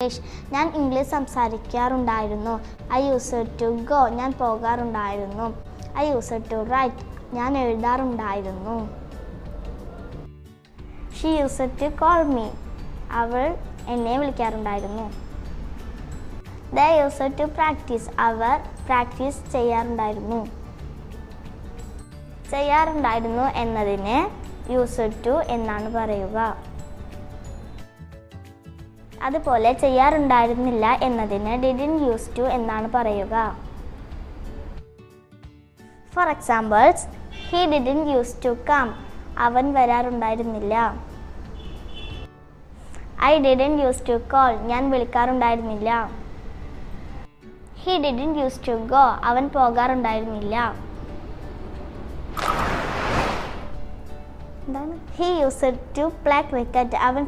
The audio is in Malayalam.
ഇംഗ്ലീഷ്. ഞാൻ ഇംഗ്ലീഷ് സംസാരിക്കാറുണ്ടായിരുന്നു. I used to go. ഞാൻ പോകാറുണ്ടായിരുന്നു. I used to write. ഞാൻ എഴുതാറുണ്ടായിരുന്നു. She used to call me. അവൾ എന്നെ വിളിക്കാറുണ്ടായിരുന്നു. They used to practise. അവർ പ്രാക്ടീസ് ചെയ്യാറുണ്ടായിരുന്നു. ചെയ്യാറുണ്ടായിരുന്നു എന്നതിന് യൂസ്ഡ് ടു എന്നാണ് പറയുക. അതുപോലെ ചെയ്യാറുണ്ടായിരുന്നില്ല എന്നതിന് ഡിഡ്ന്റ് യൂസ് ടു എന്നാണ് പറയുക. For examples, he didn't use to come. അവൻ വരാറുണ്ടായിരുന്നില്ല. I didn't use to call. ഞാൻ വിളിക്കാറുണ്ടായിരുന്നില്ല. He didn't use to go. അവൻ പോകാറുണ്ടായിരുന്നില്ല. എന്താണ്? He used to play cricket. അവൻ